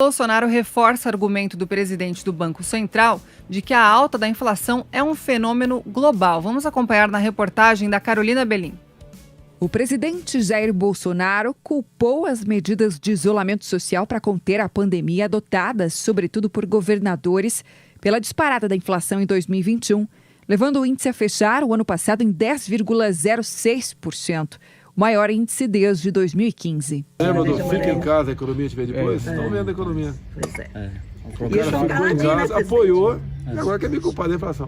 Bolsonaro reforça o argumento do presidente do Banco Central de que a alta da inflação é um fenômeno global. Vamos acompanhar na reportagem da Carolina Belim. O presidente Jair Bolsonaro culpou as medidas de isolamento social para conter a pandemia adotadas, sobretudo por governadores, pela disparada da inflação em 2021, levando o índice a fechar o ano passado em 10,06%. Maior índice desde 2015. Lembra do fica em casa, a economia te vê depois? Estão vendo a economia. Pois é. O cara ficou em casa, apoiou e agora quer me culpar da inflação.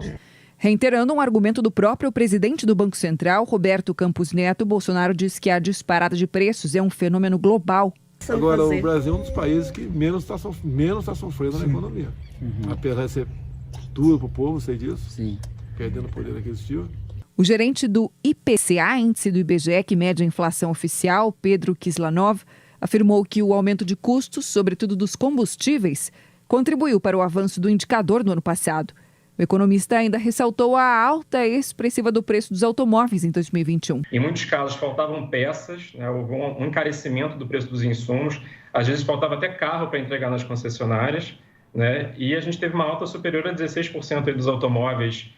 Reiterando um argumento do próprio presidente do Banco Central, Roberto Campos Neto, Bolsonaro diz que a disparada de preços é um fenômeno global. Agora, o Brasil é um dos países que menos está sofrendo na economia. Apesar de ser duro para o povo, sei disso, perdendo poder aquisitivo. O gerente do IPCA, índice do IBGE, que mede a inflação oficial, Pedro Kislanov, afirmou que o aumento de custos, sobretudo dos combustíveis, contribuiu para o avanço do indicador no ano passado. O economista ainda ressaltou a alta expressiva do preço dos automóveis em 2021. Em muitos casos faltavam peças, houve um encarecimento do preço dos insumos, às vezes faltava até carro para entregar nas concessionárias, e a gente teve uma alta superior a 16% dos automóveis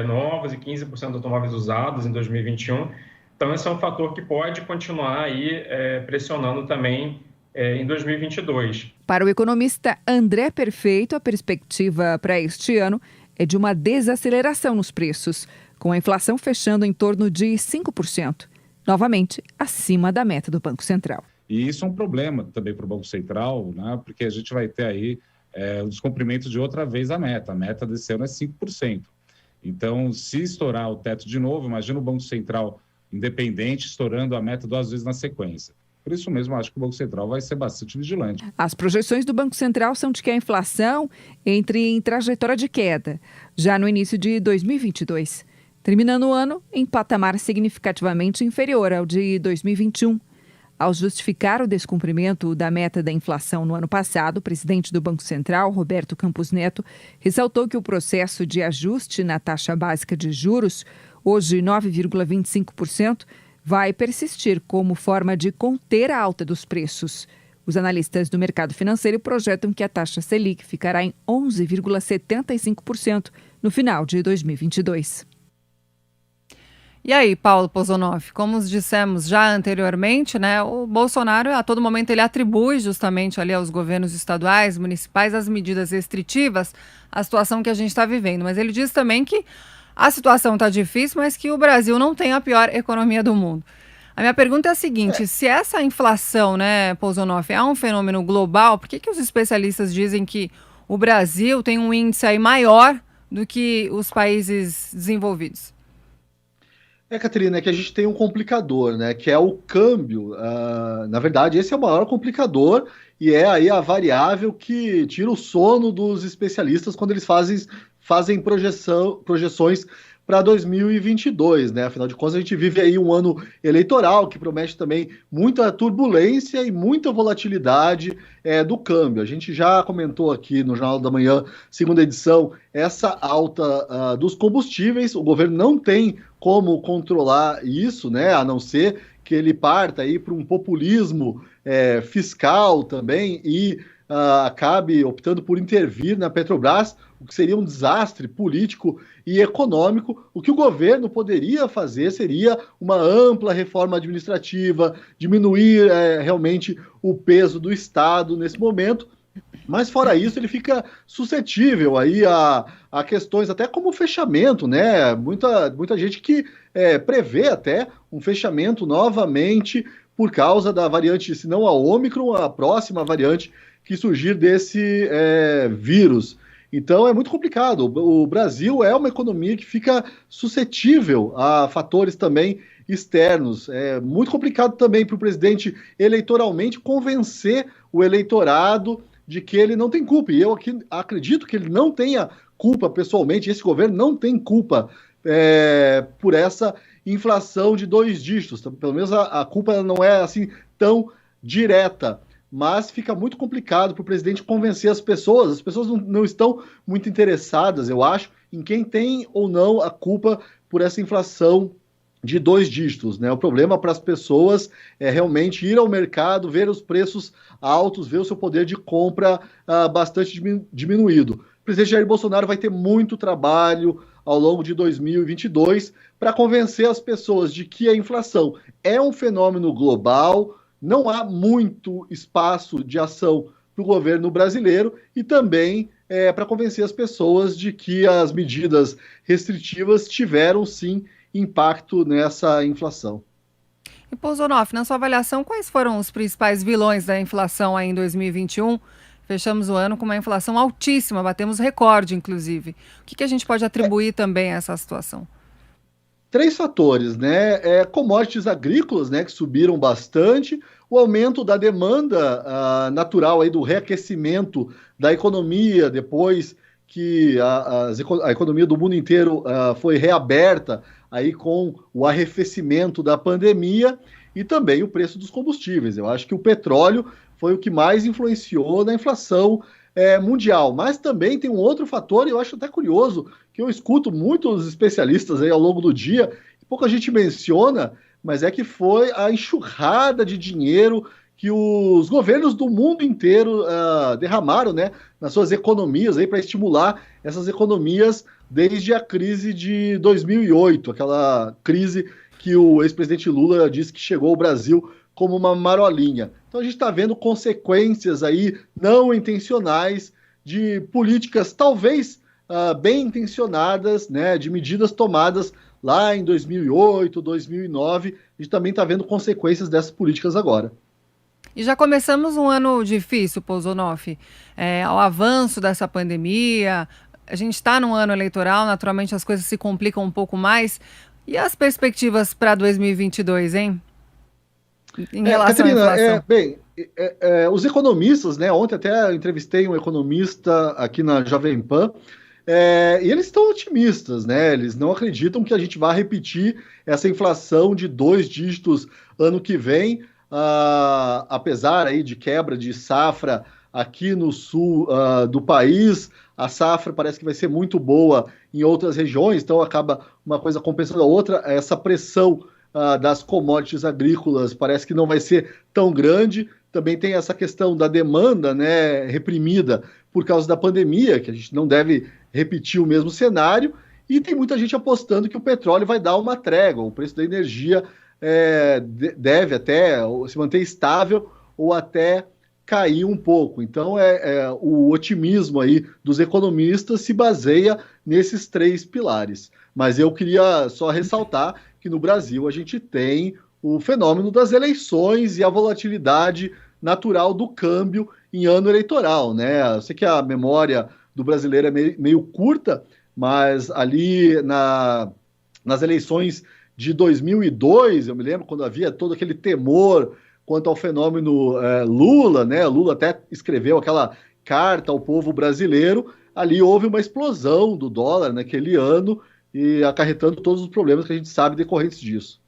novos e 15% dos automóveis usados em 2021. Então, esse é um fator que pode continuar aí pressionando também em 2022. Para o economista André Perfeito, a perspectiva para este ano é de uma desaceleração nos preços, com a inflação fechando em torno de 5%, novamente acima da meta do Banco Central. E isso é um problema também para o Banco Central, porque a gente vai ter aí o descumprimento de outra vez a meta. A meta desse ano é 5%. Então, se estourar o teto de novo, imagina o Banco Central independente estourando a meta 2 vezes na sequência. Por isso mesmo, acho que o Banco Central vai ser bastante vigilante. As projeções do Banco Central são de que a inflação entre em trajetória de queda, já no início de 2022, terminando o ano em patamar significativamente inferior ao de 2021. Ao justificar o descumprimento da meta da inflação no ano passado, o presidente do Banco Central, Roberto Campos Neto, ressaltou que o processo de ajuste na taxa básica de juros, hoje 9,25%, vai persistir como forma de conter a alta dos preços. Os analistas do mercado financeiro projetam que a taxa Selic ficará em 11,75% no final de 2022. E aí, Paulo Pozonoff, como dissemos já anteriormente, o Bolsonaro a todo momento ele atribui justamente ali aos governos estaduais, municipais, as medidas restritivas, a situação que a gente está vivendo. Mas ele diz também que a situação está difícil, mas que o Brasil não tem a pior economia do mundo. A minha pergunta é a seguinte, se essa inflação, Pozonoff, é um fenômeno global, por que os especialistas dizem que o Brasil tem um índice aí maior do que os países desenvolvidos? Catarina, é que a gente tem um complicador, que é o câmbio. Na verdade, esse é o maior complicador e é aí a variável que tira o sono dos especialistas quando eles fazem projeções para 2022, Afinal de contas, a gente vive aí um ano eleitoral que promete também muita turbulência e muita volatilidade do câmbio. A gente já comentou aqui no Jornal da Manhã, segunda edição, essa alta dos combustíveis. O governo não tem como controlar isso, a não ser que ele parta aí para um populismo fiscal também e acabe optando por intervir na Petrobras, o que seria um desastre político e econômico. O que o governo poderia fazer seria uma ampla reforma administrativa, diminuir realmente o peso do Estado nesse momento. Mas fora isso, ele fica suscetível aí a questões até como o fechamento, Muita gente que prevê até um fechamento novamente por causa da variante, se não a Ômicron, a próxima variante que surgir desse vírus. Então é muito complicado. O Brasil é uma economia que fica suscetível a fatores também externos. É muito complicado também para o presidente eleitoralmente convencer o eleitorado de que ele não tem culpa. E eu aqui acredito que ele não tenha culpa pessoalmente, esse governo não tem culpa por essa inflação de 2 dígitos. Pelo menos a culpa não é assim tão direta. Mas fica muito complicado para o presidente convencer as pessoas não estão muito interessadas, eu acho, em quem tem ou não a culpa por essa inflação de 2 dígitos, né? O problema para as pessoas é realmente ir ao mercado, ver os preços altos, ver o seu poder de compra bastante diminuído. O presidente Jair Bolsonaro vai ter muito trabalho ao longo de 2022 para convencer as pessoas de que a inflação é um fenômeno global, não há muito espaço de ação para o governo brasileiro e também para convencer as pessoas de que as medidas restritivas tiveram, sim, impacto nessa inflação. E, Pousonoff, na sua avaliação, quais foram os principais vilões da inflação aí em 2021? Fechamos o ano com uma inflação altíssima, batemos recorde, inclusive. O que a gente pode atribuir também a essa situação? 3 fatores, né? Commodities agrícolas, né, que subiram bastante, o aumento da demanda natural aí do reaquecimento da economia depois que a economia do mundo inteiro foi reaberta aí com o arrefecimento da pandemia e também o preço dos combustíveis. Eu acho que o petróleo foi o que mais influenciou na inflação mundial. Mas também tem um outro fator, e eu acho até curioso, que eu escuto muitos especialistas aí ao longo do dia, e pouca gente menciona, mas é que foi a enxurrada de dinheiro que os governos do mundo inteiro derramaram, né, nas suas economias para estimular essas economias desde a crise de 2008, aquela crise que o ex-presidente Lula disse que chegou ao Brasil como uma marolinha. Então a gente está vendo consequências aí não intencionais de políticas talvez bem intencionadas, né, de medidas tomadas lá em 2008, 2009. A gente também está vendo consequências dessas políticas agora. E já começamos um ano difícil, Pousonoff. Ao avanço dessa pandemia, a gente está num ano eleitoral, naturalmente as coisas se complicam um pouco mais. E as perspectivas para 2022, hein? Em relação Catarina, à inflação. Os economistas, né? Ontem até entrevistei um economista aqui na Jovem Pan, e eles estão otimistas, né? Eles não acreditam que a gente vai repetir essa inflação de 2 dígitos ano que vem, apesar aí de quebra de safra aqui no sul do país. A safra parece que vai ser muito boa em outras regiões, então acaba uma coisa compensando a outra. Essa pressão das commodities agrícolas parece que não vai ser tão grande. Também tem essa questão da demanda, né, reprimida por causa da pandemia, que a gente não deve repetir o mesmo cenário, e tem muita gente apostando que o petróleo vai dar uma trégua, o preço da energia deve até se manter estável ou até cair um pouco. Então o otimismo aí dos economistas se baseia nesses 3 pilares. Mas eu queria só ressaltar que no Brasil a gente tem o fenômeno das eleições e a volatilidade natural do câmbio em ano eleitoral, né? Eu sei que a memória do brasileiro é meio curta, mas ali nas eleições de 2002, eu me lembro quando havia todo aquele temor quanto ao fenômeno Lula, né? Lula até escreveu aquela carta ao povo brasileiro. Ali houve uma explosão do dólar naquele ano e acarretando todos os problemas que a gente sabe decorrentes disso.